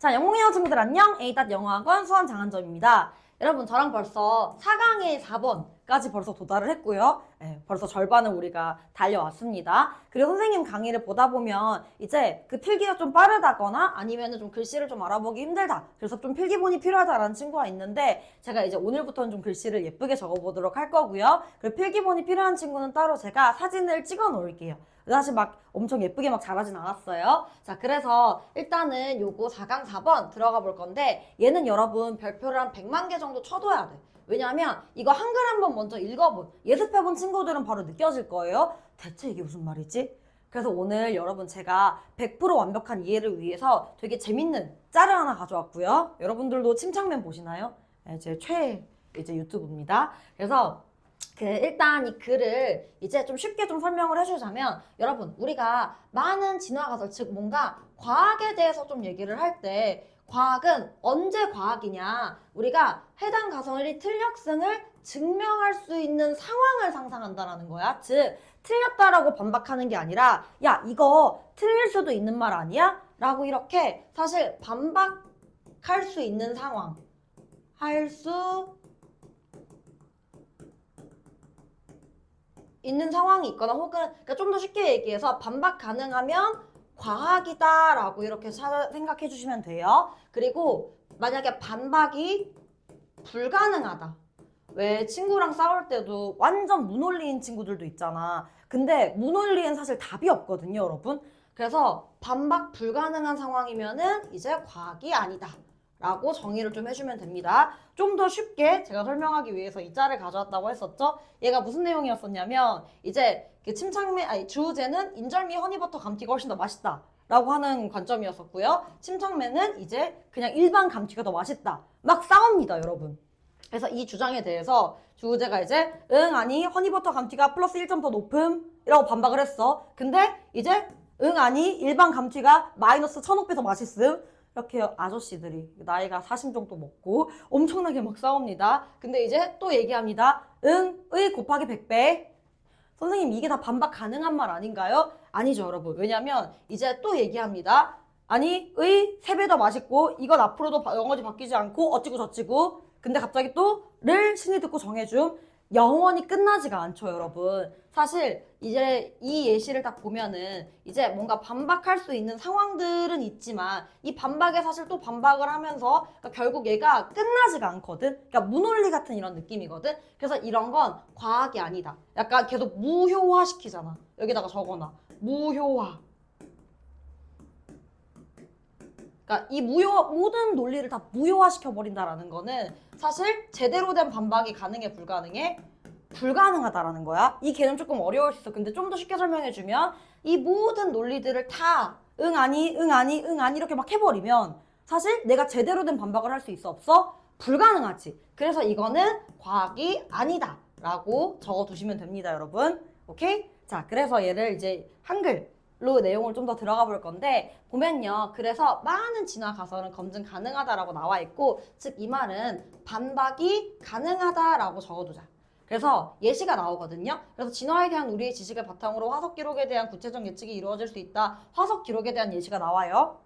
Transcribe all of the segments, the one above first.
자, 영몽영어 친구들 안녕! A.영어학원 수원 장한점입니다. 여러분, 저랑 벌써 4강의 4번까지 벌써 도달을 했고요. 벌써 절반을 우리가 달려왔습니다. 그리고 선생님 강의를 보다 보면 이제 그 필기가 좀 빠르다거나 아니면 좀 글씨를 좀 알아보기 힘들다. 그래서 좀 필기본이 필요하다라는 친구가 있는데 제가 이제 오늘부터는 좀 글씨를 예쁘게 적어보도록 할 거고요. 그리고 필기본이 필요한 친구는 따로 제가 사진을 찍어 놓을게요. 사실 막 엄청 예쁘게 막 잘하진 않았어요. 자, 그래서 일단은 요거 4강 4번 들어가 볼 건데 얘는 여러분 별표를 한 100만 개 정도 쳐둬야 돼. 왜냐하면 이거 한글 한번 먼저 읽어본, 예습해본 친구들은 바로 느껴질 거예요. 대체 이게 무슨 말이지? 그래서 오늘 여러분 제가 100% 완벽한 이해를 위해서 되게 재밌는 짤을 하나 가져왔고요. 여러분들도 침착맨 보시나요? 제 최애 이제 유튜브입니다. 그래서 일단 이 글을 이제 좀 쉽게 좀 설명을 해주자면 여러분 우리가 많은 진화 가설 즉 뭔가 과학에 대해서 좀 얘기를 할 때 과학은 언제 과학이냐 우리가 해당 가설이 틀렸음을 증명할 수 있는 상황을 상상한다라는 거야. 즉 틀렸다라고 반박하는 게 아니라 야 이거 틀릴 수도 있는 말 아니야? 라고 이렇게 사실 반박할 수 있는 상황 할 수 있는 상황이 있거나 혹은 그러니까 좀 더 쉽게 얘기해서 반박 가능하면 과학이다 라고 이렇게 생각해 주시면 돼요. 그리고 만약에 반박이 불가능하다. 왜 친구랑 싸울 때도 완전 무논리인 친구들도 있잖아. 근데 무논리엔 사실 답이 없거든요, 여러분. 그래서 반박 불가능한 상황이면은 이제 과학이 아니다. 라고 정의를 좀 해주면 됩니다. 좀 더 쉽게 제가 설명하기 위해서 이 짤을 가져왔다고 했었죠. 얘가 무슨 내용이었었냐면 이제 그 주제는 인절미 허니버터 감튀가 훨씬 더 맛있다 라고 하는 관점이었었고요. 침착맨은 이제 그냥 일반 감튀가 더 맛있다. 막 싸웁니다, 여러분. 그래서 이 주장에 대해서 주제가 이제 응 아니 허니버터 감튀가 플러스 1점 더 높음 이라고 반박을 했어. 근데 이제 응 아니 일반 감튀가 마이너스 1500배 더 맛있음. 이렇게 아저씨들이 나이가 40 정도 먹고 엄청나게 막 싸웁니다. 근데 이제 또 얘기합니다. 응, 의 곱하기 100배. 선생님 이게 다 반박 가능한 말 아닌가요? 아니죠 여러분. 왜냐면 이제 또 얘기합니다. 아니 의 3배 더 맛있고 이건 앞으로도 영어지 바뀌지 않고 어찌고 저찌고 근데 갑자기 또 를 신이 듣고 정해줌. 영원히 끝나지가 않죠 여러분. 사실 이제 이 예시를 딱 보면은 이제 뭔가 반박할 수 있는 상황들은 있지만 이 반박에 사실 또 반박을 하면서 그러니까 결국 얘가 끝나지가 않거든. 그러니까 무논리 같은 이런 느낌이거든. 그래서 이런 건 과학이 아니다. 약간 계속 무효화 시키잖아. 여기다가 적어놔. 무효화. 그러니까 이 모든 논리를 다 무효화시켜버린다라는 거는 사실 제대로 된 반박이 가능해 불가능해? 불가능하다라는 거야. 이 개념 조금 어려울 수 있어. 근데 좀 더 쉽게 설명해주면 이 모든 논리들을 다 응 아니 응 아니 응 아니 이렇게 막 해버리면 사실 내가 제대로 된 반박을 할 수 있어 없어? 불가능하지. 그래서 이거는 과학이 아니다 라고 적어두시면 됩니다 여러분. 오케이? 자 그래서 얘를 이제 한글로 내용을 좀 더 들어가 볼 건데 보면요. 그래서 많은 진화 가설은 검증 가능하다라고 나와 있고 즉 이 말은 반박이 가능하다라고 적어두자. 그래서 예시가 나오거든요. 그래서 진화에 대한 우리의 지식을 바탕으로 화석 기록에 대한 구체적 예측이 이루어질 수 있다. 화석 기록에 대한 예시가 나와요.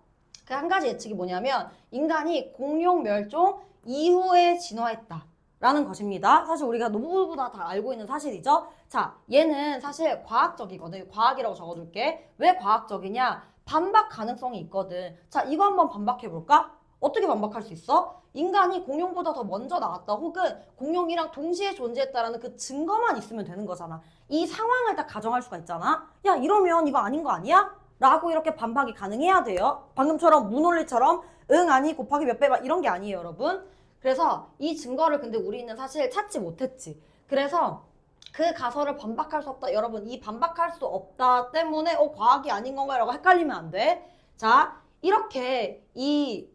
그 한 가지 예측이 뭐냐면 인간이 공룡 멸종 이후에 진화했다. 라는 것입니다. 사실 우리가 누구보다 다 알고 있는 사실이죠. 자, 얘는 사실 과학적이거든. 과학이라고 적어둘게. 왜 과학적이냐? 반박 가능성이 있거든. 자, 이거 한번 반박해볼까? 어떻게 반박할 수 있어? 인간이 공룡보다 더 먼저 나왔다 혹은 공룡이랑 동시에 존재했다라는 그 증거만 있으면 되는 거잖아. 이 상황을 딱 가정할 수가 있잖아. 야 이러면 이거 아닌 거 아니야? 라고 이렇게 반박이 가능해야 돼요. 방금처럼 무논리처럼 응 아니 곱하기 몇 배 막 이런 게 아니에요 여러분. 그래서 이 증거를 근데 우리는 사실 찾지 못했지. 그래서 그 가설을 반박할 수 없다. 여러분 이 반박할 수 없다 때문에 과학이 아닌 건가요? 라고 헷갈리면 안 돼. 자 이렇게 이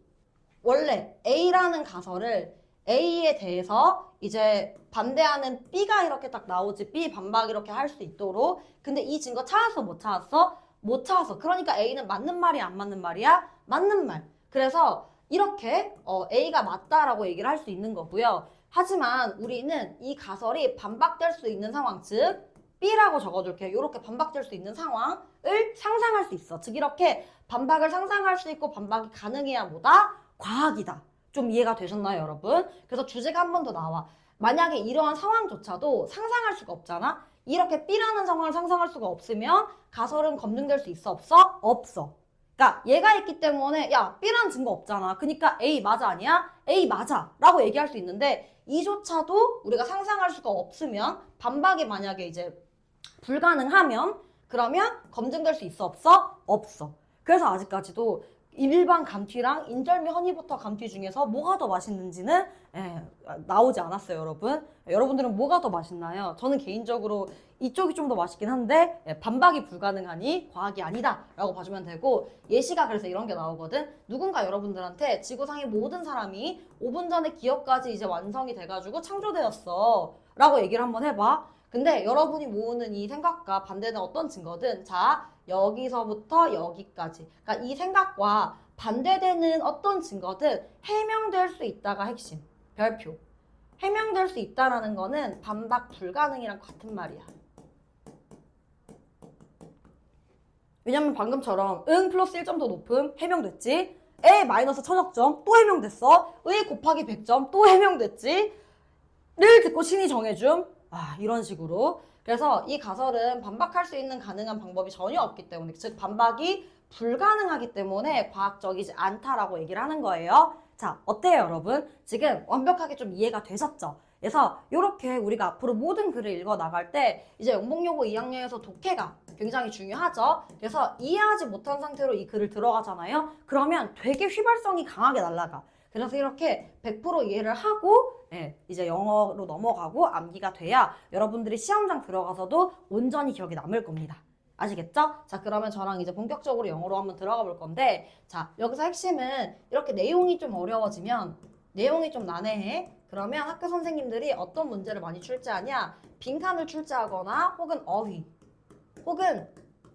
원래 A라는 가설을 A에 대해서 이제 반대하는 B가 이렇게 딱 나오지. B 반박 이렇게 할 수 있도록. 근데 이 증거 찾았어? 못 찾았어? 못 찾았어. 그러니까 A는 맞는 말이야? 안 맞는 말이야? 맞는 말. 그래서 이렇게 A가 맞다라고 얘기를 할 수 있는 거고요. 하지만 우리는 이 가설이 반박될 수 있는 상황, 즉 B라고 적어줄게요. 이렇게 반박될 수 있는 상황을 상상할 수 있어. 즉 이렇게 반박을 상상할 수 있고 반박이 가능해야 뭐다? 과학이다. 좀 이해가 되셨나요, 여러분? 그래서 주제가 한 번 더 나와. 만약에 이러한 상황조차도 상상할 수가 없잖아? 이렇게 B라는 상황을 상상할 수가 없으면 가설은 검증될 수 있어, 없어? 없어. 그러니까 얘가 있기 때문에 야, B라는 증거 없잖아. 그러니까 A 맞아 아니야? A 맞아 라고 얘기할 수 있는데 이조차도 우리가 상상할 수가 없으면 반박이 만약에 이제 불가능하면 그러면 검증될 수 있어, 없어? 없어. 그래서 아직까지도 일반 감튀랑 인절미 허니버터 감튀 중에서 뭐가 더 맛있는지는 나오지 않았어요, 여러분. 여러분들은 뭐가 더 맛있나요? 저는 개인적으로 이쪽이 좀 더 맛있긴 한데 반박이 불가능하니 과학이 아니다 라고 봐주면 되고, 예시가 그래서 이런 게 나오거든. 누군가 여러분들한테 지구상의 모든 사람이 5분 전에 기업까지 이제 완성이 돼가지고 창조되었어 라고 얘기를 한번 해봐. 근데 여러분이 모으는 이 생각과 반대는 어떤 증거든? 자, 여기서부터 여기까지. 그러니까 이 생각과 반대되는 어떤 증거든 해명될 수 있다가 핵심. 별표. 해명될 수 있다라는 거는 반박 불가능이랑 같은 말이야. 왜냐면 방금처럼 응 플러스 1점 더 높음 해명됐지. 에 마이너스 1000점 또 해명됐어. 의 곱하기 100점 또 해명됐지. 를 듣고 신이 정해줌. 이런 식으로. 그래서 이 가설은 반박할 수 있는 가능한 방법이 전혀 없기 때문에, 즉 반박이 불가능하기 때문에 과학적이지 않다라고 얘기를 하는 거예요. 자, 어때요, 여러분? 지금 완벽하게 좀 이해가 되셨죠? 그래서 이렇게 우리가 앞으로 모든 글을 읽어 나갈 때 이제 영목요고 2학년에서 독해가 굉장히 중요하죠. 그래서 이해하지 못한 상태로 이 글을 들어가잖아요. 그러면 되게 휘발성이 강하게 날아가. 그래서 이렇게 100% 이해를 하고 이제 영어로 넘어가고 암기가 돼야 여러분들이 시험장 들어가서도 온전히 기억에 남을 겁니다. 아시겠죠? 자, 그러면 저랑 이제 본격적으로 영어로 한번 들어가 볼 건데, 자, 여기서 핵심은 이렇게 내용이 좀 어려워지면, 내용이 좀 난해해. 그러면 학교 선생님들이 어떤 문제를 많이 출제하냐? 빈칸을 출제하거나 혹은 어휘, 혹은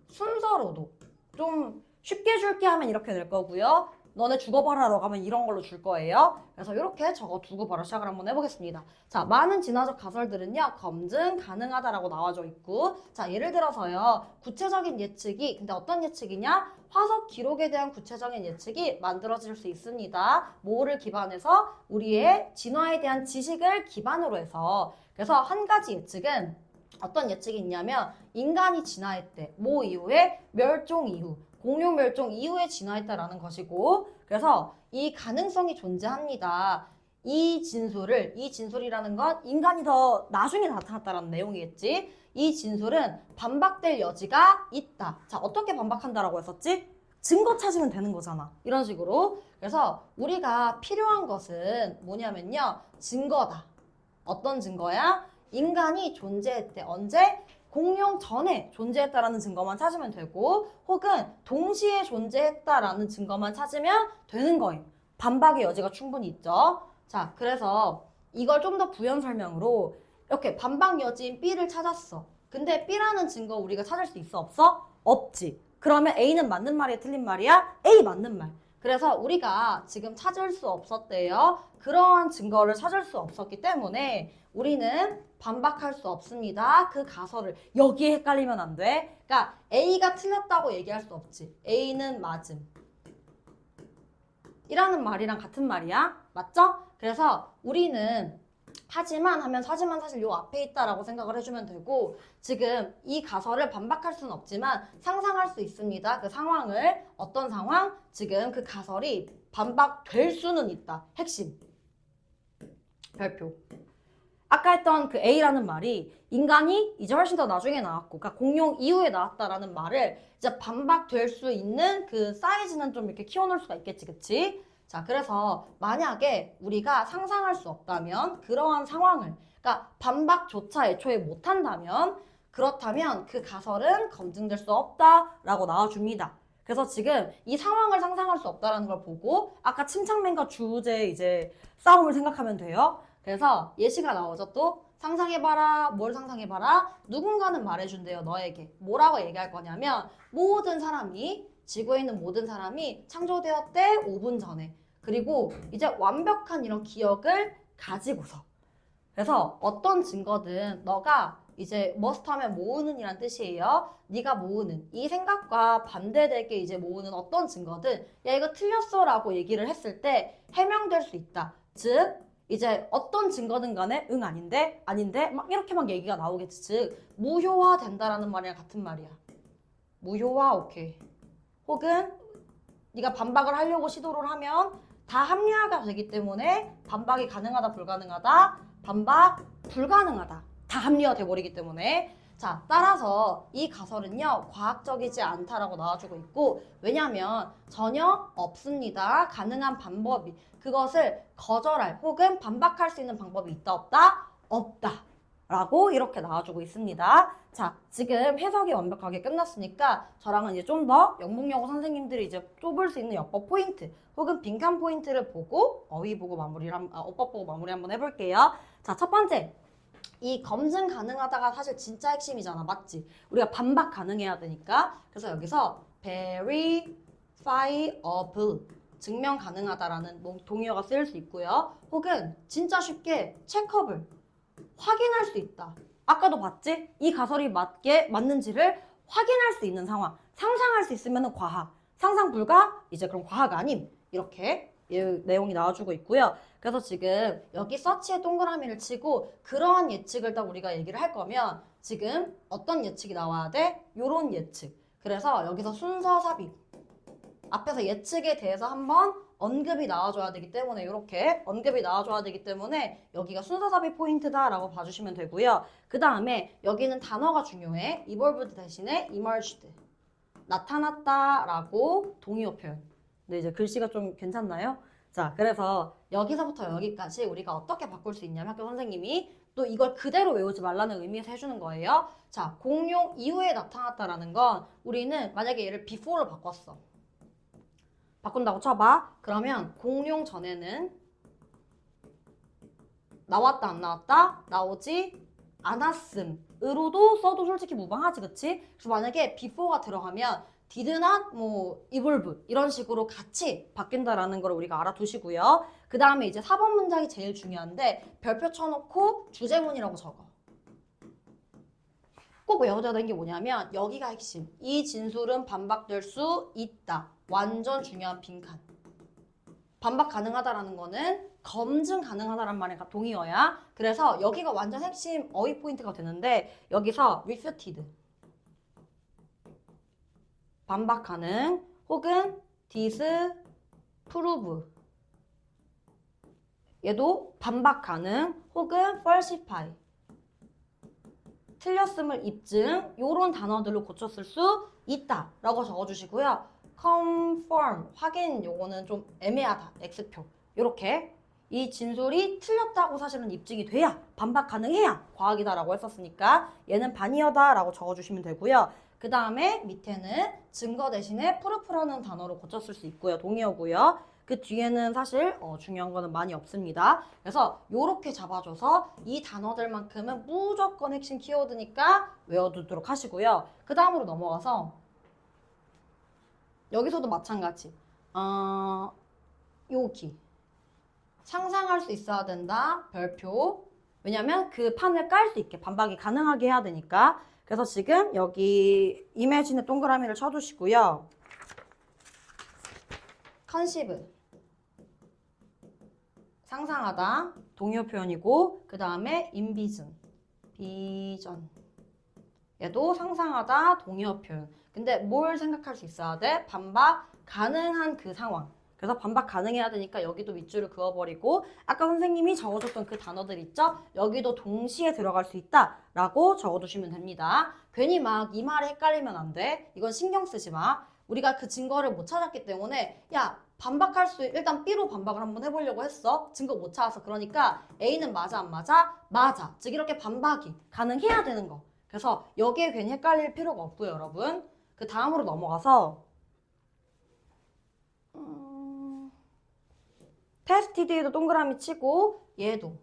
순서로도 좀 쉽게 줄게 하면 이렇게 될 거고요. 너네 죽어봐라라고 하면 이런 걸로 줄 거예요. 그래서 이렇게 적어두고 바로 시작을 한번 해보겠습니다. 자, 많은 진화적 가설들은요, 검증 가능하다라고 나와져 있고, 자, 예를 들어서요, 구체적인 예측이, 근데 어떤 예측이냐? 화석 기록에 대한 구체적인 예측이 만들어질 수 있습니다. 뭐를 기반해서? 우리의 진화에 대한 지식을 기반으로 해서. 그래서 한 가지 예측은 어떤 예측이 있냐면, 인간이 진화했대. 뭐 이후에? 멸종 이후. 공룡 멸종 이후에 진화했다라는 것이고, 그래서 이 가능성이 존재합니다. 이 진술이라는 건 인간이 더 나중에 나타났다라는 내용이겠지. 이 진술은 반박될 여지가 있다. 자, 어떻게 반박한다라고 했었지? 증거 찾으면 되는 거잖아. 이런 식으로. 그래서 우리가 필요한 것은 뭐냐면요, 증거다. 어떤 증거야? 인간이 존재했대. 언제? 공룡 전에 존재했다라는 증거만 찾으면 되고, 혹은 동시에 존재했다라는 증거만 찾으면 되는 거예요. 반박의 여지가 충분히 있죠. 자, 그래서 이걸 좀 더 부연 설명으로 이렇게 반박 여지인 B를 찾았어. 근데 B라는 증거 우리가 찾을 수 있어, 없어? 없지. 그러면 A는 맞는 말이야, 틀린 말이야? A 맞는 말. 그래서 우리가 지금 찾을 수 없었대요. 그러한 증거를 찾을 수 없었기 때문에 우리는 반박할 수 없습니다. 그 가설을. 여기에 헷갈리면 안 돼. 그러니까 A가 틀렸다고 얘기할 수 없지. A는 맞음. 이라는 말이랑 같은 말이야. 맞죠? 그래서 우리는 하지만 하면 하지만 사실 요 앞에 있다라고 생각을 해주면 되고, 지금 이 가설을 반박할 수는 없지만 상상할 수 있습니다. 그 상황을. 어떤 상황? 지금 그 가설이 반박될 수는 있다. 핵심. 별표. 아까 했던 그 A라는 말이 인간이 이제 훨씬 더 나중에 나왔고, 그러니까 공룡 이후에 나왔다라는 말을 이제 반박될 수 있는 그 사이즈는 좀 이렇게 키워놓을 수가 있겠지, 그치? 자, 그래서 만약에 우리가 상상할 수 없다면 그러한 상황을, 그러니까 반박조차 애초에 못한다면, 그렇다면 그 가설은 검증될 수 없다라고 나와줍니다. 그래서 지금 이 상황을 상상할 수 없다라는 걸 보고 아까 침착맨과 주제 이제 싸움을 생각하면 돼요. 그래서 예시가 나오죠. 또 상상해봐라. 뭘 상상해봐라? 누군가는 말해준대요, 너에게. 뭐라고 얘기할 거냐면, 모든 사람이, 지구에 있는 모든 사람이 창조되었대 5분 전에. 그리고 이제 완벽한 이런 기억을 가지고서. 그래서 어떤 증거든 너가 이제 must 하면 모으는 이란 뜻이에요. 네가 모으는 이 생각과 반대되게 이제 모으는 어떤 증거든 야 이거 틀렸어 라고 얘기를 했을 때 해명될 수 있다. 즉 이제 어떤 증거든 간에 응 아닌데 아닌데 막 이렇게 막 얘기가 나오겠지. 즉 무효화된다라는 말이랑 같은 말이야. 무효화 오케이. 혹은 네가 반박을 하려고 시도를 하면 다 합리화가 되기 때문에 반박이 가능하다 불가능하다 반박 불가능하다 다 합리화 돼버리기 때문에 자 따라서 이 가설은요 과학적이지 않다라고 나와주고 있고 왜냐하면 전혀 없습니다. 가능한 방법이 그것을 거절할 혹은 반박할 수 있는 방법이 있다 없다? 없다 라고 이렇게 나와주고 있습니다. 자 지금 해석이 완벽하게 끝났으니까 저랑은 이제 좀 더 영문여고 선생님들이 이제 좁을 수 있는 역법 포인트 혹은 빈칸 포인트를 보고 어휘 보고 어법 보고 마무리 한번 해볼게요. 자 첫 번째 이 검증 가능하다가 사실 진짜 핵심이잖아. 맞지? 우리가 반박 가능해야 되니까. 그래서 여기서 verifiable 증명 가능하다라는 동의어가 쓰일 수 있고요. 혹은 진짜 쉽게 체크able 확인할 수 있다. 아까도 봤지? 이 가설이 맞는지를 확인할 수 있는 상황. 상상할 수 있으면 과학. 상상 불가? 이제 그럼 과학 아님. 이렇게 내용이 나와주고 있고요. 그래서 지금 여기 서치에 동그라미를 치고 그러한 예측을 딱 우리가 얘기를 할 거면 지금 어떤 예측이 나와야 돼? 요런 예측. 그래서 여기서 순서 삽입. 앞에서 예측에 대해서 한번 언급이 나와줘야 되기 때문에 이렇게 언급이 나와줘야 되기 때문에 여기가 순서 삽입 포인트다라고 봐주시면 되고요. 그 다음에 여기는 단어가 중요해. evolved 대신에 emerged. 나타났다라고 동의어 표현. 근데 이제 글씨가 좀 괜찮나요? 자, 그래서 여기서부터 여기까지 우리가 어떻게 바꿀 수 있냐면 학교 선생님이 또 이걸 그대로 외우지 말라는 의미에서 해주는 거예요. 자, 공용 이후에 나타났다라는 건 우리는 만약에 얘를 before로 바꿨어. 바꾼다고 쳐봐. 그러면 공용 전에는 나왔다 안 나왔다? 나오지 않았음으로도 써도 솔직히 무방하지 그치? 그래서 만약에 before가 들어가면 did not, evolve 이런 식으로 같이 바뀐다라는 걸 우리가 알아두시고요. 그 다음에 이제 4번 문장이 제일 중요한데 별표 쳐놓고 주제문이라고 적어. 꼭 외워둬야 되는 게 뭐냐면 여기가 핵심. 이 진술은 반박될 수 있다. 완전 중요한 빈칸. 반박 가능하다라는 거는 검증 가능하다라는 말에 동의어야. 그래서 여기가 완전 핵심 어휘 포인트가 되는데 여기서 refuted 반박 가능 혹은 disprove 얘도 반박 가능 혹은 falsify 틀렸음을 입증 요런 단어들로 고쳤을 수 있다 라고 적어주시고요. confirm 확인 요거는 좀 애매하다 X표 요렇게 이 진술이 틀렸다고 사실은 입증이 돼야 반박 가능해야 과학이다 라고 했었으니까 얘는 반이어다 라고 적어주시면 되고요. 그 다음에 밑에는 증거 대신에 proof라는 단어로 고쳤을 수 있고요. 동의어고요. 그 뒤에는 사실 중요한 거는 많이 없습니다. 그래서 요렇게 잡아줘서 이 단어들만큼은 무조건 핵심 키워드니까 외워두도록 하시고요. 그 다음으로 넘어가서 여기서도 마찬가지. 여기 상상할 수 있어야 된다. 별표. 왜냐면 그 판을 깔 수 있게 반박이 가능하게 해야 되니까. 그래서 지금 여기 이미지는 동그라미를 쳐두시고요. 컨시브 상상하다 동의어 표현이고 그 다음에 인비전 비전 얘도 상상하다 동의어 표현. 근데 뭘 생각할 수 있어야 돼? 반박 가능한 그 상황. 그래서 반박 가능해야 되니까 여기도 밑줄을 그어버리고 아까 선생님이 적어줬던 그 단어들 있죠? 여기도 동시에 들어갈 수 있다 라고 적어두시면 됩니다. 괜히 막 이 말에 헷갈리면 안 돼. 이건 신경 쓰지 마. 우리가 그 증거를 못 찾았기 때문에 야 반박할 수 일단 B로 반박을 한번 해보려고 했어. 증거 못 찾아서. 그러니까 A는 맞아 안 맞아? 맞아. 즉 이렇게 반박이 가능해야 되는 거. 그래서 여기에 괜히 헷갈릴 필요가 없고요 여러분. 그 다음으로 넘어가서 테스티드에도 동그라미 치고 얘도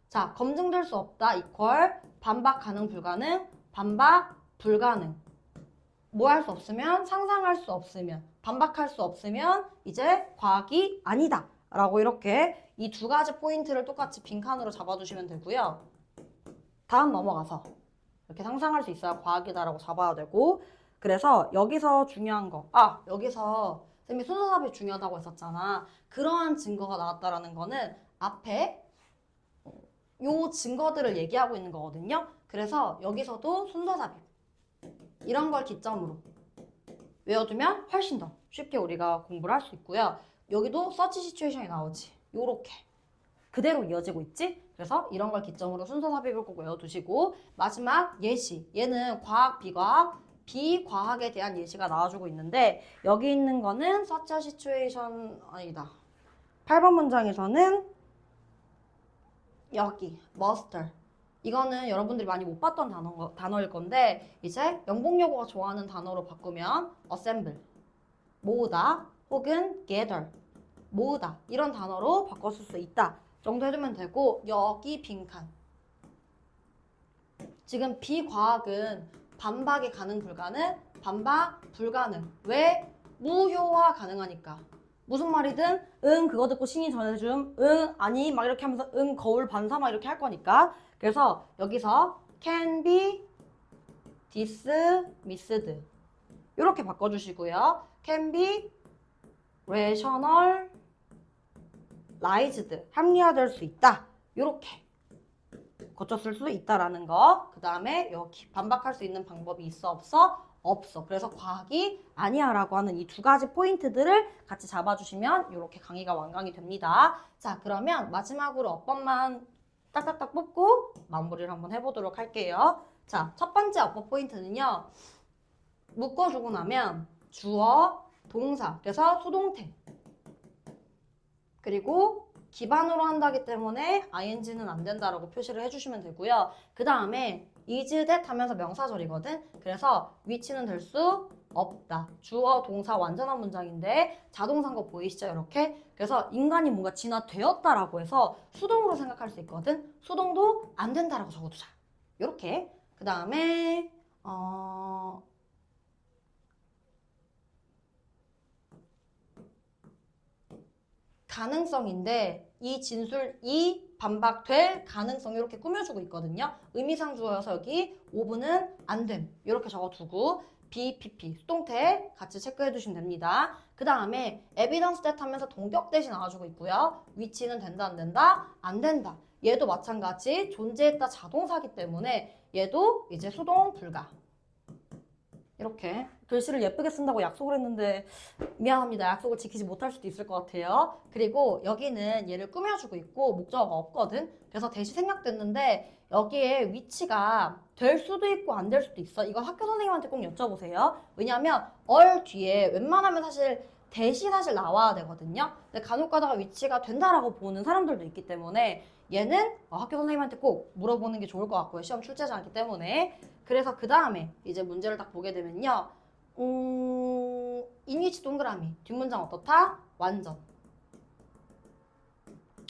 자 검증될 수 없다 이퀄 반박 가능 불가능 반박 불가능 뭐 할 수 없으면 상상할 수 없으면 반박할 수 없으면 이제 과학이 아니다 라고 이렇게 이 두 가지 포인트를 똑같이 빈칸으로 잡아주시면 되고요. 다음 넘어가서 이렇게 상상할 수 있어야 과학이다라고 잡아야 되고 그래서 여기서 중요한 거 여기서 쌤이 순서삽입 중요하다고 했었잖아. 그러한 증거가 나왔다라는 거는 앞에 요 증거들을 얘기하고 있는 거거든요. 그래서 여기서도 순서삽입 이런 걸 기점으로 외워두면 훨씬 더 쉽게 우리가 공부를 할 수 있고요. 여기도 서치 시츄에이션이 나오지. 요렇게 그대로 이어지고 있지? 그래서 이런 걸 기점으로 순서 삽입을 꼭 외워두시고 마지막 예시. 얘는 과학, 비과학, 비과학에 대한 예시가 나와주고 있는데 여기 있는 거는 서치 시츄에이션 아니다. 8번 문장에서는 여기 머스터 이거는 여러분들이 많이 못 봤던 단어일 건데 이제 영복여고가 좋아하는 단어로 바꾸면 assemble 모으다 혹은 gather 모으다 이런 단어로 바꿨을 수 있다 정도 해두면 되고 여기 빈칸 지금 비과학은 반박이 가능 불가능? 반박 불가능. 왜? 무효화 가능하니까. 무슨 말이든 응 그거 듣고 신이 전해줌 응 아니 막 이렇게 하면서 응 거울 반사 막 이렇게 할 거니까 그래서 여기서 can be dismissed 이렇게 바꿔주시고요. can be rationalized 합리화될 수 있다 이렇게 고쳤을 수 있다라는 거. 그 다음에 여기 반박할 수 있는 방법이 있어 없어? 없어. 그래서 과학이 아니야 라고 하는 이 두 가지 포인트들을 같이 잡아주시면 이렇게 강의가 완강이 됩니다. 자 그러면 마지막으로 어법만 딱딱딱 뽑고 마무리를 한번 해보도록 할게요. 자 첫 번째 어법 포인트는요. 묶어주고 나면 주어, 동사, 그래서 수동태 그리고 기반으로 한다기 때문에 ing는 안 된다라고 표시를 해주시면 되고요. 그 다음에 is that 하면서 명사절이거든. 그래서 which는 될 수 없다. 주어, 동사 완전한 문장인데 자동사인 거 보이시죠? 이렇게. 그래서 인간이 뭔가 진화되었다라고 해서 수동으로 생각할 수 있거든. 수동도 안 된다라고 적어두자. 이렇게. 그 다음에 가능성인데 이 진술, 이 반박될 가능성 이렇게 꾸며주고 있거든요. 의미상 주어여서 여기 5분은 안 됨. 이렇게 적어두고 BPP, 수동태 같이 체크해 두시면 됩니다. 그 다음에 evidence that 하면서 동격 대신 나와주고 있고요. which는 된다, 안 된다? 안 된다. 얘도 마찬가지 존재했다 자동사기 때문에 얘도 이제 수동 불가. 이렇게 글씨를 예쁘게 쓴다고 약속을 했는데 미안합니다. 약속을 지키지 못할 수도 있을 것 같아요. 그리고 여기는 얘를 꾸며주고 있고 목적어가 없거든. 그래서 대시 생략됐는데 여기에 위치가 될 수도 있고 안 될 수도 있어. 이건 학교 선생님한테 꼭 여쭤보세요. 왜냐하면 얼 뒤에 웬만하면 사실 대시 사실 나와야 되거든요. 근데 간혹 가다가 위치가 된다라고 보는 사람들도 있기 때문에 얘는 학교 선생님한테 꼭 물어보는 게 좋을 것 같고요. 시험 출제하지 않기 때문에. 그래서 그 다음에 이제 문제를 딱 보게 되면요. 인위치 동그라미. 뒷문장 어떻다? 완전.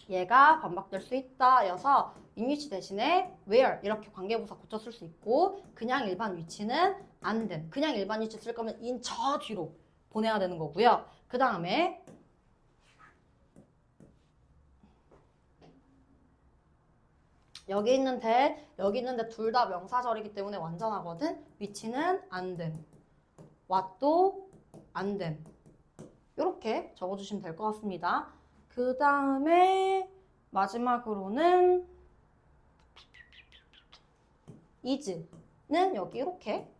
얘가 반박될 수 있다. 여서 인위치 대신에 where 이렇게 관계부사 고쳤을 수 있고 그냥 일반 위치는 안 됨. 그냥 일반 위치 쓸 거면 in 저 뒤로 보내야 되는 거고요. 그 다음에 여기 있는데 둘 다 명사절이기 때문에 완전하거든. 위치는 안 됨. what도 안 됨. 이렇게 적어주시면 될 것 같습니다. 그 다음에 마지막으로는 is는 여기 이렇게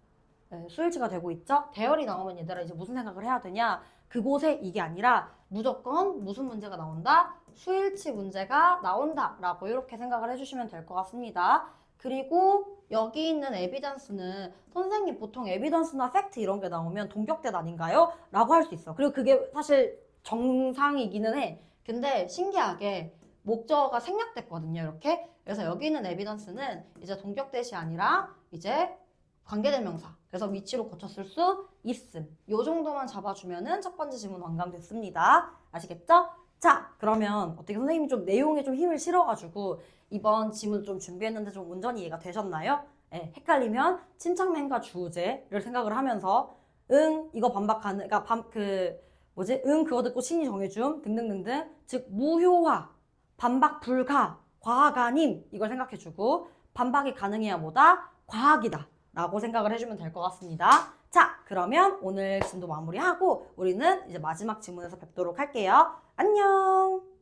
수일치가 되고 있죠. 대열이 나오면 얘들아 이제 무슨 생각을 해야 되냐. 그곳에 이게 아니라 무조건 무슨 문제가 나온다? 수일치 문제가 나온다 라고 이렇게 생각을 해주시면 될 것 같습니다. 그리고 여기 있는 에비던스는 선생님 보통 에비던스나 팩트 이런 게 나오면 동격대 아닌가요? 라고 할 수 있어. 그리고 그게 사실 정상이기는 해. 근데 신기하게 목적어가 생략됐거든요. 이렇게. 그래서 여기 있는 에비던스는 이제 동격대시 아니라 이제 관계대명사. 그래서 위치로 고쳤을 수 있음. 요 정도만 잡아주면은 첫 번째 지문 완강됐습니다. 아시겠죠? 자, 그러면 어떻게 선생님이 좀 내용에 좀 힘을 실어가지고 이번 지문 좀 준비했는데 좀 온전히 이해가 되셨나요? 네, 헷갈리면 침착맨과 주제를 생각을 하면서 응 이거 반박하는 그러니까 응 그거 듣고 신이 정해줌 등등등등 즉 무효화 반박 불가 과학 아님 이걸 생각해주고 반박이 가능해야 뭐다? 과학이다 라고 생각을 해주면 될 것 같습니다. 자, 그러면 오늘 진도 마무리하고 우리는 이제 마지막 지문에서 뵙도록 할게요. 안녕!